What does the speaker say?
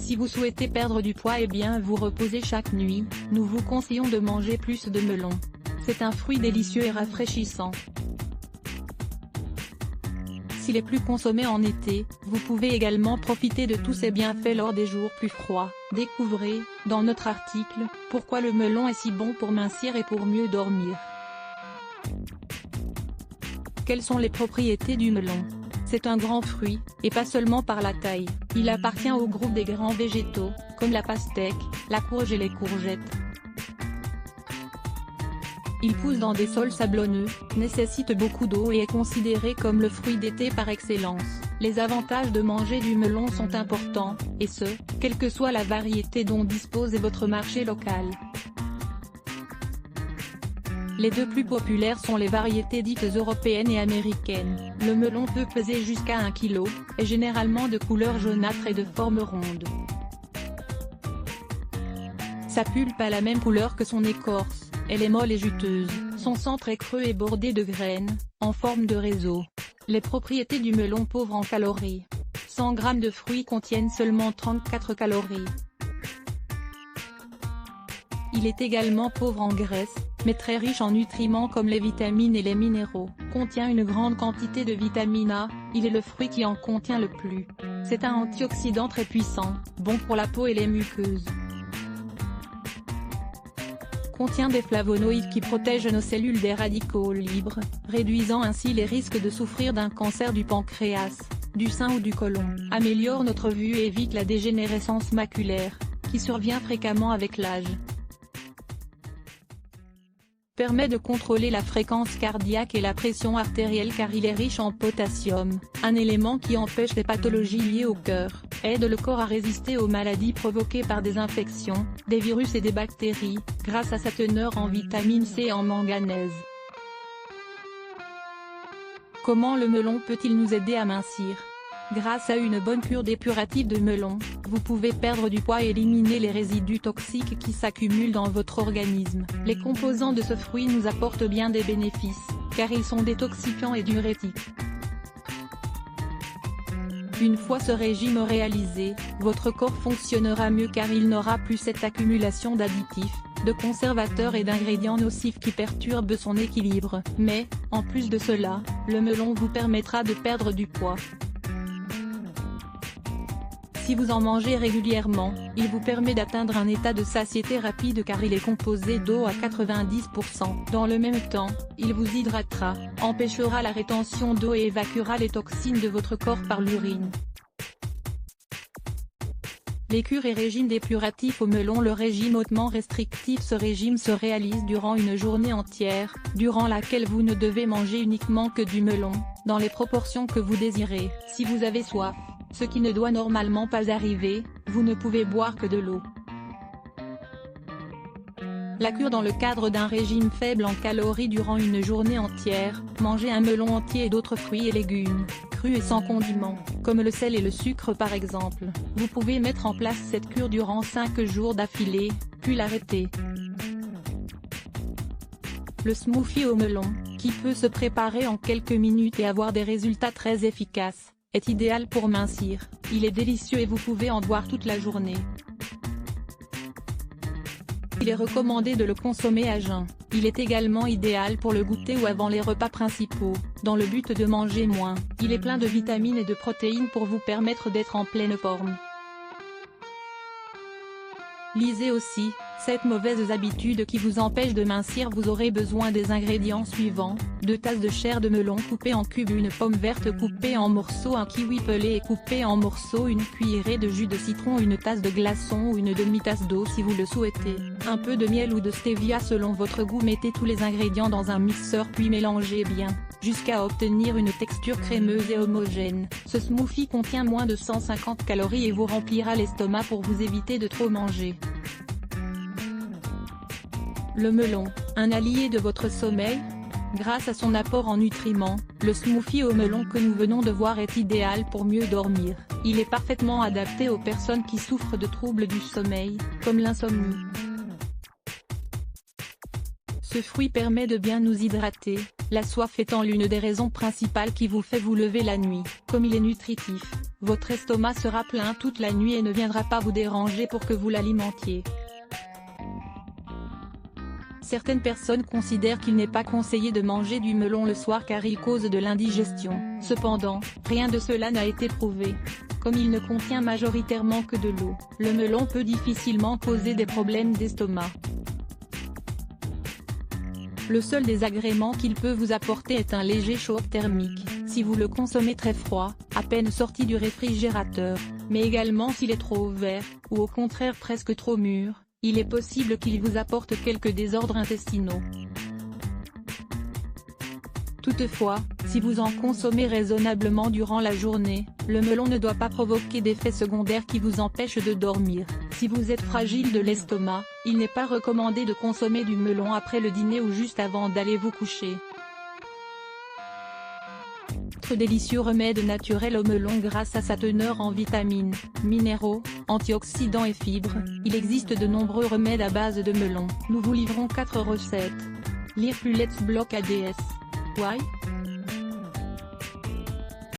Si vous souhaitez perdre du poids et bien vous reposer chaque nuit, nous vous conseillons de manger plus de melon. C'est un fruit délicieux et rafraîchissant. S'il est plus consommé en été, vous pouvez également profiter de tous ses bienfaits lors des jours plus froids. Découvrez, dans notre article, pourquoi le melon est si bon pour mincir et pour mieux dormir. Quelles sont les propriétés du melon? C'est un grand fruit, et pas seulement par la taille. Il appartient au groupe des grands végétaux, comme la pastèque, la courge et les courgettes. Il pousse dans des sols sablonneux, nécessite beaucoup d'eau et est considéré comme le fruit d'été par excellence. Les avantages de manger du melon sont importants, et ce, quelle que soit la variété dont dispose votre marché local. Les deux plus populaires sont les variétés dites européennes et américaines. Le melon peut peser jusqu'à 1 kg, est généralement de couleur jaunâtre et de forme ronde. Sa pulpe a la même couleur que son écorce, elle est molle et juteuse, son centre est creux et bordé de graines, en forme de réseau. Les propriétés du melon pauvre en calories. 100 g de fruits contiennent seulement 34 calories. Il est également pauvre en graisse, mais très riche en nutriments comme les vitamines et les minéraux. Contient une grande quantité de vitamine A, il est le fruit qui en contient le plus. C'est un antioxydant très puissant, bon pour la peau et les muqueuses. Contient des flavonoïdes qui protègent nos cellules des radicaux libres, réduisant ainsi les risques de souffrir d'un cancer du pancréas, du sein ou du côlon. Améliore notre vue et évite la dégénérescence maculaire, qui survient fréquemment avec l'âge. Permet de contrôler la fréquence cardiaque et la pression artérielle car il est riche en potassium, un élément qui empêche les pathologies liées au cœur, aide le corps à résister aux maladies provoquées par des infections, des virus et des bactéries, grâce à sa teneur en vitamine C et en manganèse. Comment le melon peut-il nous aider à mincir? Grâce à une bonne cure d'épuratif de melon, vous pouvez perdre du poids et éliminer les résidus toxiques qui s'accumulent dans votre organisme. Les composants de ce fruit nous apportent bien des bénéfices, car ils sont détoxifiants et diurétiques. Une fois ce régime réalisé, votre corps fonctionnera mieux car il n'aura plus cette accumulation d'additifs, de conservateurs et d'ingrédients nocifs qui perturbent son équilibre. Mais, en plus de cela, le melon vous permettra de perdre du poids. Si vous en mangez régulièrement, il vous permet d'atteindre un état de satiété rapide car il est composé d'eau à 90%. Dans le même temps, il vous hydratera, empêchera la rétention d'eau et évacuera les toxines de votre corps par l'urine. Les cures et régimes d'épuratif au melon. Le régime hautement restrictif. Ce régime se réalise durant une journée entière, durant laquelle vous ne devez manger uniquement que du melon, dans les proportions que vous désirez. Si vous avez soif, ce qui ne doit normalement pas arriver, vous ne pouvez boire que de l'eau. La cure dans le cadre d'un régime faible en calories durant une journée entière, mangez un melon entier et d'autres fruits et légumes, crus et sans condiments, comme le sel et le sucre par exemple. Vous pouvez mettre en place cette cure durant 5 jours d'affilée, puis l'arrêter. Le smoothie au melon, qui peut se préparer en quelques minutes et avoir des résultats très efficaces, est idéal pour mincir. Il est délicieux et vous pouvez en boire toute la journée. Il est recommandé de le consommer à jeun. Il est également idéal pour le goûter ou avant les repas principaux, dans le but de manger moins. Il est plein de vitamines et de protéines pour vous permettre d'être en pleine forme. Lisez aussi, 7 mauvaises habitudes qui vous empêchent de mincir. Vous aurez besoin des ingrédients suivants, 2 tasses de chair de melon coupée en cubes, une pomme verte coupée en morceaux, un kiwi pelé et coupé en morceaux, une cuillerée de jus de citron, une tasse de glaçons ou une demi-tasse d'eau si vous le souhaitez, un peu de miel ou de stevia selon votre goût. Mettez tous les ingrédients dans un mixeur puis mélangez bien, jusqu'à obtenir une texture crémeuse et homogène. Ce smoothie contient moins de 150 calories et vous remplira l'estomac pour vous éviter de trop manger. Le melon, un allié de votre sommeil? Grâce à son apport en nutriments, le smoothie au melon que nous venons de voir est idéal pour mieux dormir. Il est parfaitement adapté aux personnes qui souffrent de troubles du sommeil, comme l'insomnie. Ce fruit permet de bien nous hydrater, la soif étant l'une des raisons principales qui vous fait vous lever la nuit. Comme il est nutritif, votre estomac sera plein toute la nuit et ne viendra pas vous déranger pour que vous l'alimentiez. Certaines personnes considèrent qu'il n'est pas conseillé de manger du melon le soir car il cause de l'indigestion. Cependant, rien de cela n'a été prouvé. Comme il ne contient majoritairement que de l'eau, le melon peut difficilement causer des problèmes d'estomac. Le seul désagrément qu'il peut vous apporter est un léger choc thermique, si vous le consommez très froid, à peine sorti du réfrigérateur, mais également s'il est trop vert, ou au contraire presque trop mûr, il est possible qu'il vous apporte quelques désordres intestinaux. Toutefois, si vous en consommez raisonnablement durant la journée, le melon ne doit pas provoquer d'effets secondaires qui vous empêchent de dormir. Si vous êtes fragile de l'estomac, il n'est pas recommandé de consommer du melon après le dîner ou juste avant d'aller vous coucher. Autre délicieux remède naturel au melon grâce à sa teneur en vitamines, minéraux, antioxydants et fibres, il existe de nombreux remèdes à base de melon. Nous vous livrons 4 recettes. Lire plus Let's Block ADS. Why?